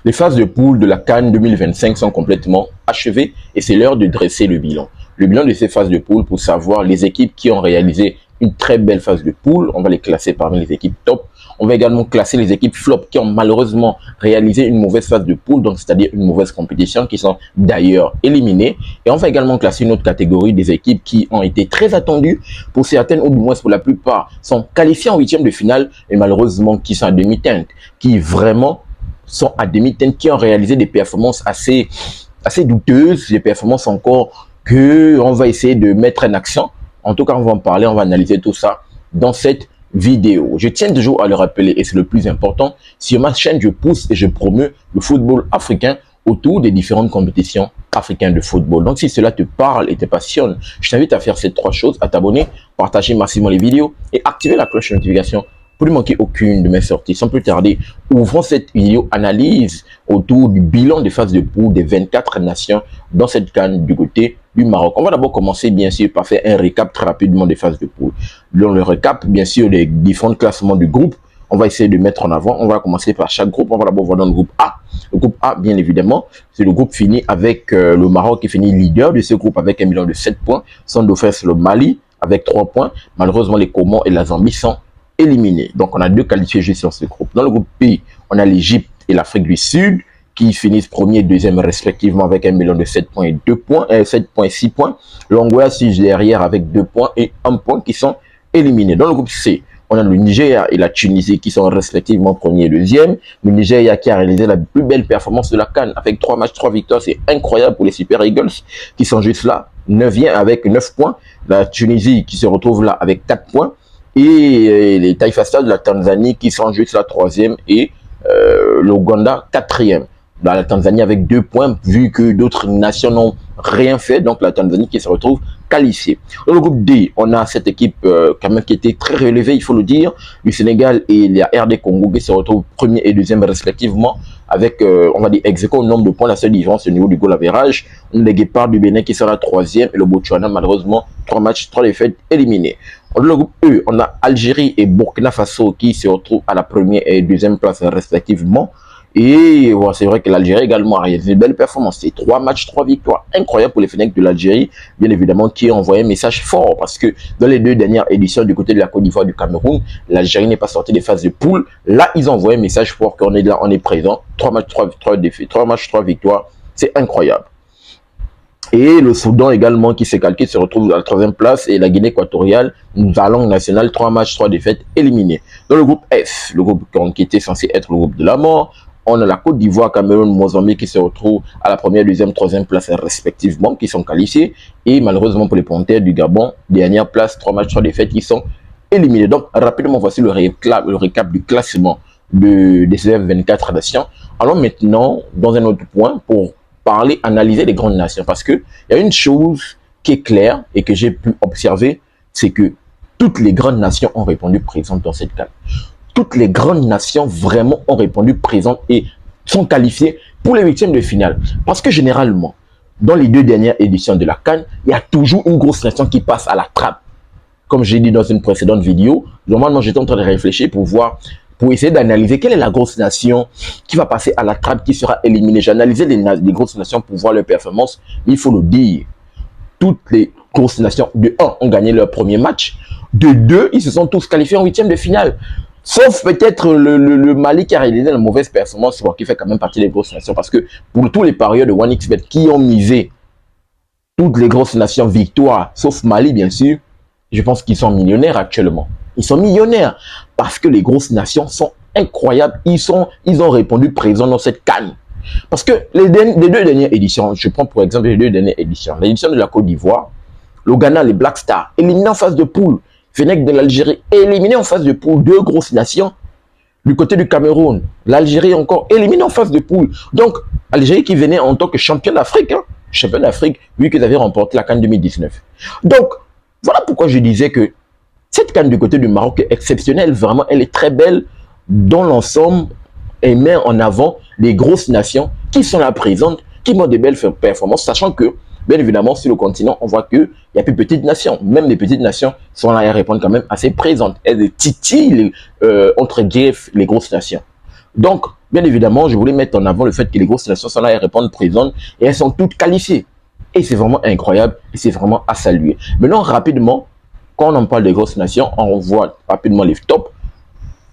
Les phases de poule de la CAN 2025 sont complètement achevées et c'est l'heure de dresser le bilan. Le bilan de ces phases de poule pour savoir les équipes qui ont réalisé une très belle phase de poule. On va les classer parmi les équipes top. On va également classer les équipes flop qui ont malheureusement réalisé une mauvaise phase de poule, donc c'est-à-dire une mauvaise compétition, qui sont d'ailleurs éliminées. Et on va également classer une autre catégorie des équipes qui ont été très attendues, pour certaines ou du moins pour la plupart, sont qualifiées en huitième de finale et malheureusement qui sont à demi-teinte, qui vraiment sont à demi-teinte, qui ont réalisé des performances assez douteuses, des performances encore que on va essayer de mettre en action. En tout cas, on va en parler, on va analyser tout ça dans cette vidéo. Je tiens toujours à le rappeler et c'est le plus important. Sur ma chaîne, je pousse et je promeux le football africain autour des différentes compétitions africaines de football. Donc, si cela te parle et te passionne, je t'invite à faire ces trois choses, à t'abonner, partager massivement les vidéos et activer la cloche de notification pour ne manquer aucune de mes sorties. Sans plus tarder, ouvrons cette vidéo analyse autour du bilan des phases de poule des 24 nations dans cette CAN du côté du Maroc. On va d'abord commencer bien sûr par faire un récap très rapidement des phases de poule. Dans le récap, bien sûr, les différents classements du groupe, on va essayer de mettre en avant. On va commencer par chaque groupe. On va d'abord voir dans le groupe A. Le groupe A, bien évidemment, c'est le groupe fini avec le Maroc qui finit leader de ce groupe avec un bilan de 7 points. Son dauphin, c'est le Mali avec 3 points. Malheureusement, les Comores et la Zambie sont éliminés. Donc, on a deux qualifiés juste sur ce groupe. Dans le groupe B, on a l'Égypte et l'Afrique du Sud qui finissent premier et deuxième respectivement avec un bilan de 7 points et 2 points, 7 points et 6 points. L'Angola suit derrière avec 2 points et 1 point qui sont éliminés. Dans le groupe C, on a le Nigeria et la Tunisie qui sont respectivement premier et deuxième. Le Nigeria qui a réalisé la plus belle performance de la CAN avec 3 matchs, 3 victoires. C'est incroyable pour les Super Eagles qui sont juste là, 9e avec 9 points. La Tunisie qui se retrouve là avec 4 points. Et les Taifa Stars de la Tanzanie qui sont juste la 3e et l'Ouganda 4e. Dans la Tanzanie avec 2 points vu que d'autres nations n'ont rien fait. Donc la Tanzanie qui se retrouve qualifiée. Dans le groupe D, on a cette équipe quand même qui était très relevée, il faut le dire, du Sénégal et la RD Congo qui se retrouvent premier et deuxième respectivement avec, on va dire, ex aequo au nombre de points. La seule différence au niveau du goal average. On a les Guépards du Bénin qui sera 3e et le Botswana malheureusement 3 matchs, 3 défaites éliminés. Dans le groupe E, on a Algérie et Burkina Faso qui se retrouvent à la première et deuxième place respectivement. Et voilà, c'est vrai que l'Algérie également a réalisé une belle performance. C'est 3 matchs, 3 victoires. Incroyable pour les Fennecs de l'Algérie, bien évidemment, qui ont envoyé un message fort. Parce que dans les deux dernières éditions du côté de la Côte d'Ivoire du Cameroun, l'Algérie n'est pas sortie des phases de poule. Là, ils ont envoyé un message fort qu'on est là, on est présent. 3 matchs, 3 défaites, 3 matchs, 3 victoires. C'est incroyable. Et le Soudan également qui s'est calqué se retrouve à la 3e place et la Guinée équatoriale, une langue nationale, 3 matchs, 3 défaites éliminés. Dans le groupe F, le groupe qui était censé être le groupe de la mort, on a la Côte d'Ivoire, Cameroun, Mozambique qui se retrouvent à la première, deuxième, troisième place respectivement, qui sont qualifiés. Et malheureusement pour les Panthères du Gabon, dernière place, 3 matchs, 3 défaites qui sont éliminés. Donc rapidement, voici le récap du classement des 24 nations. Allons maintenant dans un autre point pour parler, analyser les grandes nations. Parce qu'il y a une chose qui est claire et que j'ai pu observer, c'est que toutes les grandes nations ont répondu présentes dans cette CAN. Toutes les grandes nations vraiment ont répondu présentes et sont qualifiées pour les huitièmes de finale. Parce que généralement, dans les 2 dernières éditions de la CAN, il y a toujours une grosse nation qui passe à la trappe. Comme j'ai dit dans une précédente vidéo, normalement j'étais en train de réfléchir pour essayer d'analyser quelle est la grosse nation qui va passer à la trappe, qui sera éliminée. J'ai analysé les grosses nations pour voir leur performance, mais il faut le dire. Toutes les grosses nations, de 1, ont gagné leur premier match. De 2, ils se sont tous qualifiés en huitièmes de finale. Sauf peut-être le Mali qui a réalisé la mauvaise performance, qui fait quand même partie des grosses nations. Parce que pour tous les parieurs de 1xBet qui ont misé toutes les grosses nations victoire, sauf Mali bien sûr, je pense qu'ils sont millionnaires actuellement. Ils sont millionnaires parce que les grosses nations sont incroyables. Ils ont répondu présent dans cette CAN. Parce que les 2 dernières éditions, je prends pour exemple les 2 dernières éditions. L'édition de la Côte d'Ivoire, le Ghana, les Black Stars, éliminés en phase de poule. Fennecs de l'Algérie, éliminés en phase de poule. 2 grosses nations. Du côté du Cameroun, l'Algérie encore éliminée en phase de poule. Donc, Algérie qui venait en tant que champion d'Afrique, champion d'Afrique, vu qu'ils avaient remporté la CAN 2019. Donc, voilà pourquoi je disais que cette CAN du côté du Maroc est exceptionnelle. Vraiment, elle est très belle dans l'ensemble et met en avant les grosses nations qui sont là présentes, qui montrent de belles performances, sachant que, bien évidemment, sur le continent, on voit qu'il y a plus de petites nations. Même les petites nations sont là et répondent quand même assez présentes. Elles titillent entre griffes les grosses nations. Donc, Bien évidemment, je voulais mettre en avant le fait que les grosses nations sont là et répondent présentes et elles sont toutes qualifiées. Et c'est vraiment incroyable et c'est vraiment à saluer. Maintenant, rapidement, quand on parle des grosses nations, on voit rapidement les tops.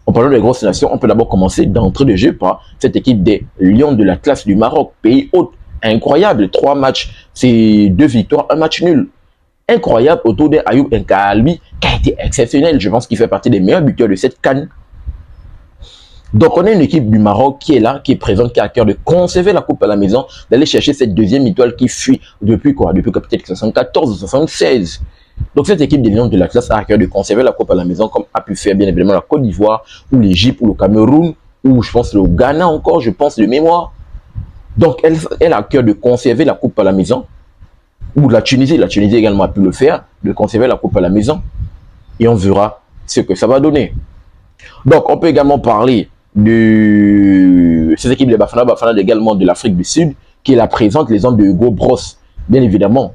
En parlant des grosses nations, on peut d'abord commencer d'entrée de jeu par cette équipe des Lions de l'Atlas du Maroc, pays hôte. Incroyable, 3 matchs, c'est 2 victoires, 1 match nul. Incroyable autour d'Ayoub Nkalbi, qui a été exceptionnel. Je pense qu'il fait partie des meilleurs buteurs de cette CAN. Donc, on a une équipe du Maroc qui est là, qui est présente, qui a à cœur de conserver la coupe à la maison, d'aller chercher cette deuxième étoile qui fuit depuis quoi? Depuis peut-être 74 ou 76. Donc, cette équipe des Lions de l'Atlas a à cœur de conserver la coupe à la maison, comme a pu faire bien évidemment la Côte d'Ivoire, ou l'Égypte, ou le Cameroun, ou je pense le Ghana encore, je pense de mémoire. Donc, elle a à cœur de conserver la coupe à la maison, ou la Tunisie également a pu le faire, de conserver la coupe à la maison, et on verra ce que ça va donner. Donc, on peut également parler de cette équipe de Bafana également de l'Afrique du Sud, qui est la présente, les hommes de Hugo Bross, bien évidemment.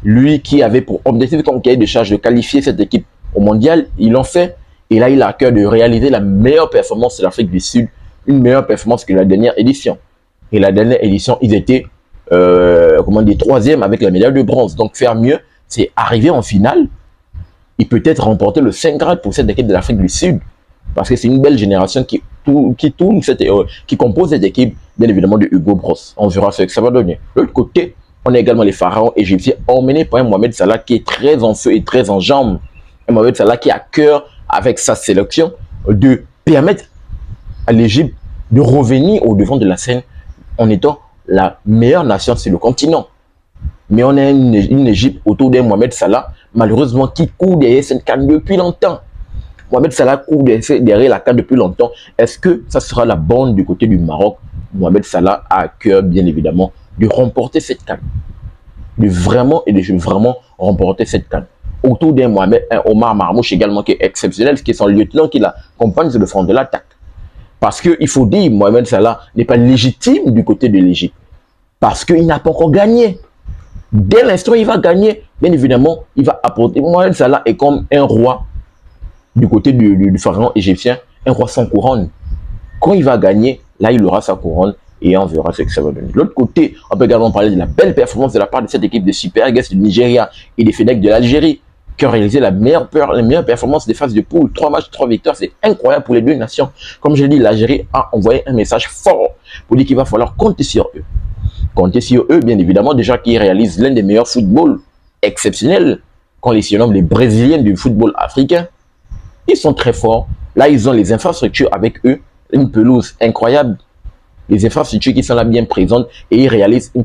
Lui qui avait pour objectif comme cahier de charge de qualifier cette équipe au mondial, ils l'ont fait. Et là, il a à cœur de réaliser la meilleure performance de l'Afrique du Sud, une meilleure performance que la dernière édition. Et la dernière édition, ils étaient, troisième avec la médaille de bronze. Donc, faire mieux, c'est arriver en finale et peut-être remporter le 5 grades pour cette équipe de l'Afrique du Sud. Parce que c'est une belle génération qui compose cette équipe, bien évidemment, de Hugo Bross. On verra ce que ça va donner. De l'autre côté, on a également les pharaons égyptiens emmenés par un Mohamed Salah qui est très en feu et très en jambes. Un Mohamed Salah qui a à cœur, avec sa sélection, de permettre à l'Égypte de revenir au devant de la scène en étant la meilleure nation sur le continent. Mais on a une Égypte autour d'un Mohamed Salah, malheureusement, qui court derrière cette CAN depuis longtemps. Mohamed Salah court derrière la CAN depuis longtemps. Est-ce que ça sera la bonne du côté du Maroc? Mohamed Salah a à cœur, bien évidemment, de remporter cette CAN. De vraiment remporter cette CAN. Autour d'un Omar Marmouche également qui est exceptionnel, qui est son lieutenant qui l'accompagne sur le front de l'attaque. Parce qu'il faut dire, Mohamed Salah n'est pas légitime du côté de l'Égypte. Parce qu'il n'a pas encore gagné. Dès l'instant où il va gagner, bien évidemment, il va apporter. Mohamed Salah est comme un roi du côté du pharaon égyptien, un roi sans couronne. Quand il va gagner, là, il aura sa couronne et on verra ce que ça va donner. De l'autre côté, on peut également parler de la belle performance de la part de cette équipe de Super Eagles du Nigeria et des Fennecs de l'Algérie qui ont réalisé la meilleure performance des phases de poule. 3 matchs, 3 victoires, c'est incroyable pour les deux nations. Comme je l'ai dit, l'Algérie a envoyé un message fort pour dire qu'il va falloir compter sur eux. Compter sur eux, bien évidemment, déjà qui réalisent l'un des meilleurs footballs exceptionnels, qu'on les surnomme les Brésiliens du football africain. Ils sont très forts. Là, ils ont les infrastructures avec eux, une pelouse incroyable, les infrastructures qui sont là bien présentes et ils réalisent un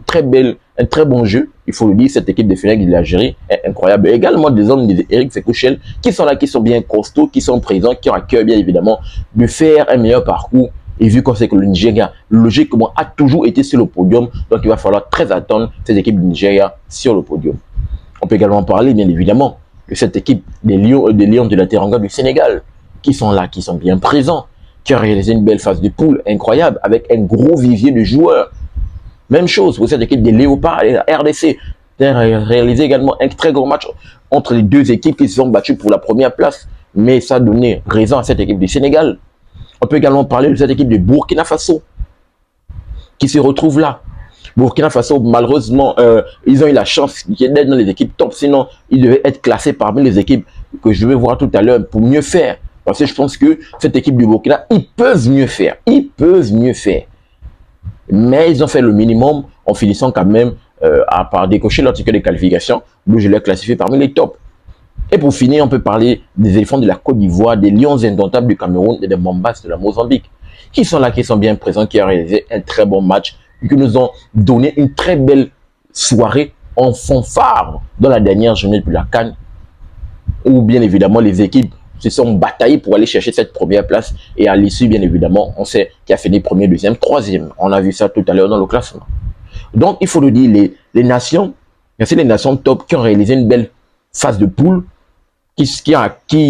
très bon jeu. Il faut le dire, cette équipe de Fennecs de l'Algérie est incroyable. Et également des hommes d'Eric Sekouchel qui sont là, qui sont bien costauds, qui sont présents, qui ont à cœur bien évidemment de faire un meilleur parcours. Et vu qu'on sait que le Nigeria, logiquement, a toujours été sur le podium, donc il va falloir très attendre cette équipe du Nigeria sur le podium. On peut également parler, bien évidemment, de cette équipe des Lions de la Teranga du Sénégal, qui sont là, qui sont bien présents, qui ont réalisé une belle phase de poule incroyable, avec un gros vivier de joueurs. Même chose pour cette équipe des Léopards et la RDC, qui a réalisé également un très gros match entre les deux équipes qui se sont battues pour la première place, mais ça a donné raison à cette équipe du Sénégal. On peut également parler de cette équipe de Burkina Faso, qui se retrouve là. Burkina Faso, malheureusement, ils ont eu la chance d'être dans les équipes top, sinon ils devaient être classés parmi les équipes que je vais voir tout à l'heure pour mieux faire. Parce que je pense que cette équipe du Burkina, ils peuvent mieux faire. Ils peuvent mieux faire. Mais ils ont fait le minimum en finissant quand même par décocher leur ticket de qualification, d'où je l'ai classifié parmi les tops. Et pour finir, on peut parler des éléphants de la Côte d'Ivoire, des lions indomptables du Cameroun et des Mambas de la Mozambique, qui sont là, qui sont bien présents, qui ont réalisé un très bon match, qui nous ont donné une très belle soirée en fanfare dans la dernière journée de la CAN, où bien évidemment les équipes se sont bataillées pour aller chercher cette première place, et à l'issue, bien évidemment, on sait qui a fini premier, deuxième, troisième. On a vu ça tout à l'heure dans le classement. Donc, il faut le dire, les nations, c'est les nations top qui ont réalisé une belle phase de poule, qui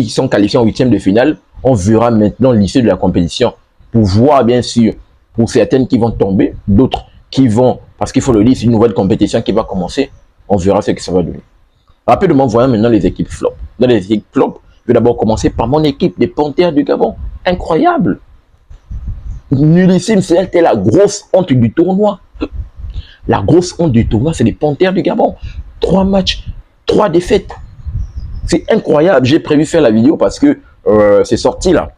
sont qualifiés en huitième de finale. On verra maintenant l'issue de la compétition pour voir, bien sûr, pour certaines qui vont tomber, d'autres qui vont, parce qu'il faut le dire, c'est une nouvelle compétition qui va commencer. On verra ce que ça va donner. Rapidement, voyons maintenant les équipes flop. Dans les équipes flop, je vais d'abord commencer par mon équipe des Panthères du Gabon. Incroyable. nullissime, c'était la grosse honte du tournoi. La grosse honte du tournoi, c'est les Panthères du Gabon. 3 matchs, 3 défaites. C'est incroyable. J'ai prévu faire la vidéo parce que c'est sorti là.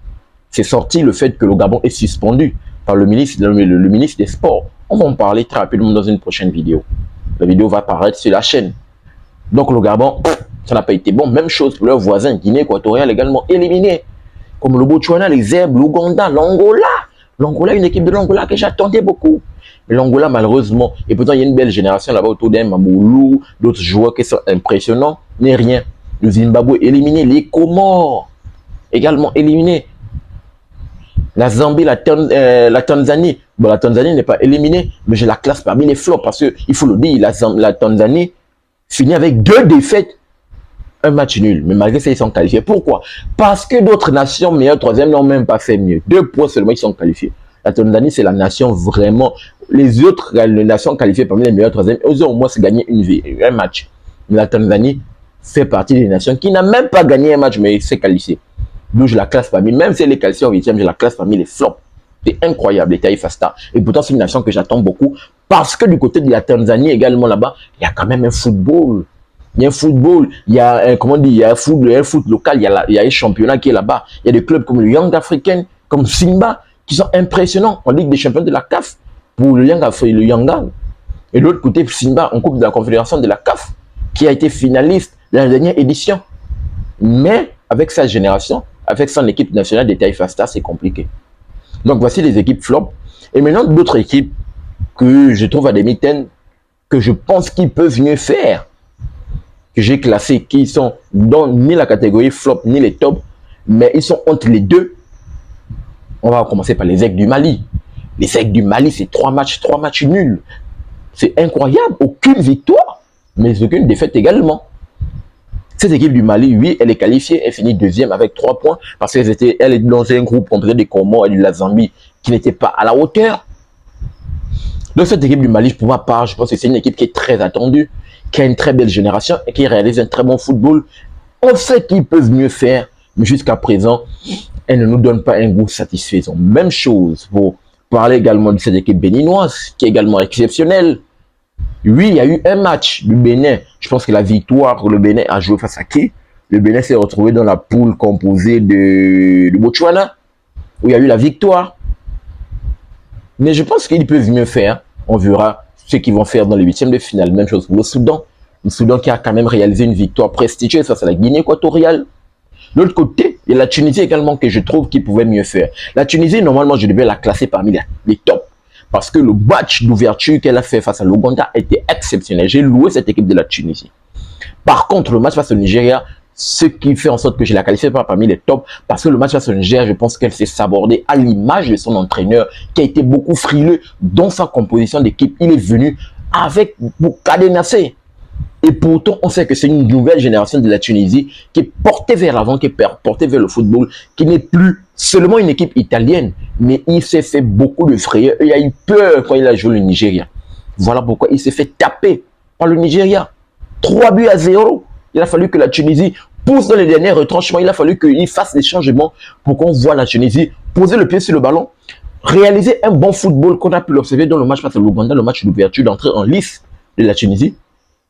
C'est sorti le fait que le Gabon est suspendu par le ministre des Sports. On va en parler très rapidement dans une prochaine vidéo. La vidéo va apparaître sur la chaîne. Donc le Gabon, ça n'a pas été bon. Même chose pour leurs voisins, Guinée équatoriale également éliminée. Comme le Botswana, les Zèbres, l'Ouganda, l'Angola. L'Angola, une équipe de l'Angola que j'attendais beaucoup. Mais l'Angola, malheureusement, et pourtant il y a une belle génération là-bas autour d'un Mamoulou, d'autres joueurs qui sont impressionnants, n'est rien. Le Zimbabwe éliminé, les Comores également éliminés. La Zambie, la Tanzanie. Bon, la Tanzanie n'est pas éliminée, mais je la classe parmi les flops parce qu'il faut le dire, la Tanzanie finit avec 2 défaites, un match nul. Mais malgré ça, ils sont qualifiés. Pourquoi? Parce que d'autres nations meilleures troisième n'ont même pas fait mieux. 2 points seulement, ils sont qualifiés. La Tanzanie, c'est la nation vraiment. Les autres les nations qualifiées parmi les meilleurs troisièmes, eux ont au moins gagné un match. Mais la Tanzanie fait partie des nations qui n'a même pas gagné un match, mais s'est qualifiée. D'où je la classe parmi, même si elle est qualifiée en 8e, je la classe parmi les flops. C'est incroyable, les Taifa Stars. Et pourtant, c'est une nation que j'attends beaucoup parce que du côté de la Tanzanie également là-bas, il y a quand même un football. Il y a un football, il y a un, comment dire, il y a un foot local, il y a un championnat qui est là-bas. Il y a des clubs comme le Young African, comme Simba, qui sont impressionnants en Ligue des Champions de la CAF pour le Young African, le Yanga. Et de l'autre côté, Simba en Coupe de la Confédération de la CAF, qui a été finaliste de la dernière édition. Mais avec sa génération, avec son équipe nationale des Taifa Stars, c'est compliqué. Donc voici les équipes flop. Et maintenant, d'autres équipes que je trouve à des mitaines, que je pense qu'ils peuvent mieux faire, que j'ai classées, qui sont dans ni la catégorie flop, ni les tops, mais ils sont entre les deux. On va commencer par les Aigles du Mali. Les Aigles du Mali, c'est 3 matchs nuls. C'est incroyable, aucune victoire, mais aucune défaite également. Cette équipe du Mali, oui, elle est qualifiée, elle finit 2e avec 3 points parce qu'elle est dans un groupe composé des Comores et de la Zambie qui n'était pas à la hauteur. Donc cette équipe du Mali, pour ma part, je pense que c'est une équipe qui est très attendue, qui a une très belle génération et qui réalise un très bon football. On sait qu'ils peuvent mieux faire, mais jusqu'à présent, elle ne nous donne pas un goût satisfaisant. Même chose pour parler également de cette équipe béninoise, qui est également exceptionnelle. Oui, il y a eu un match du Bénin. Je pense que la victoire, le Bénin a joué face à qui? Le Bénin s'est retrouvé dans la poule composée de Botswana, où il y a eu la victoire. Mais je pense qu'ils peuvent mieux faire. On verra ce qu'ils vont faire dans les 8e de finale. Même chose pour le Soudan. Le Soudan qui a quand même réalisé une victoire prestigieuse face à la Guinée équatoriale. De l'autre côté, il y a la Tunisie également que je trouve qu'ils pouvaient mieux faire. La Tunisie, normalement, je devais la classer parmi les tops. Parce que le match d'ouverture qu'elle a fait face à l'Ouganda était exceptionnel. J'ai loué cette équipe de la Tunisie. Par contre, le match face au Nigeria, ce qui fait en sorte que je la qualifie pas parmi les tops, parce que le match face au Nigeria, je pense qu'elle s'est sabordée à l'image de son entraîneur, qui a été beaucoup frileux dans sa composition d'équipe. Il est venu avec pour cadenasser. Et pourtant, on sait que c'est une nouvelle génération de la Tunisie qui est portée vers l'avant, qui est portée vers le football, qui n'est plus seulement une équipe italienne, mais il s'est fait beaucoup de frayeur. Il a eu peur quand il a joué le Nigeria. Voilà pourquoi il s'est fait taper par le Nigeria. 3-0. Il a fallu que la Tunisie pousse dans les derniers retranchements. Il a fallu qu'il fasse des changements pour qu'on voit la Tunisie poser le pied sur le ballon, réaliser un bon football qu'on a pu l'observer dans le match face à l'Ouganda, le match d'ouverture d'entrée en lice de la Tunisie,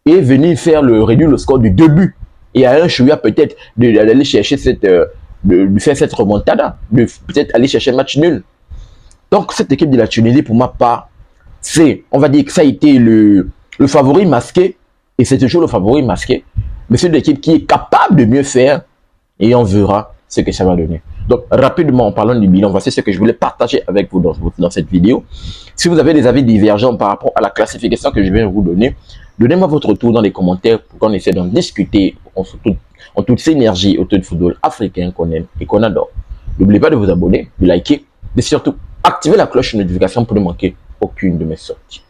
et venir réduire le score du 2 buts. Et à un chouïa peut-être d'aller chercher de faire cette remontada, de peut-être aller chercher un match nul. Donc cette équipe de la Tunisie, pour ma part, on va dire que ça a été le favori masqué, et c'est toujours le favori masqué, mais c'est une équipe qui est capable de mieux faire, et on verra ce que ça va donner. Donc rapidement, en parlant du bilan, voici ce que je voulais partager avec vous dans cette vidéo. Si vous avez des avis divergents par rapport à la classification que je viens de vous donner, donnez-moi votre retour dans les commentaires pour qu'on essaie d'en discuter en toute synergie autour du football africain qu'on aime et qu'on adore. N'oubliez pas de vous abonner, de liker, et surtout activer la cloche de notification pour ne manquer aucune de mes sorties.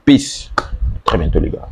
Peace. À très bientôt les gars.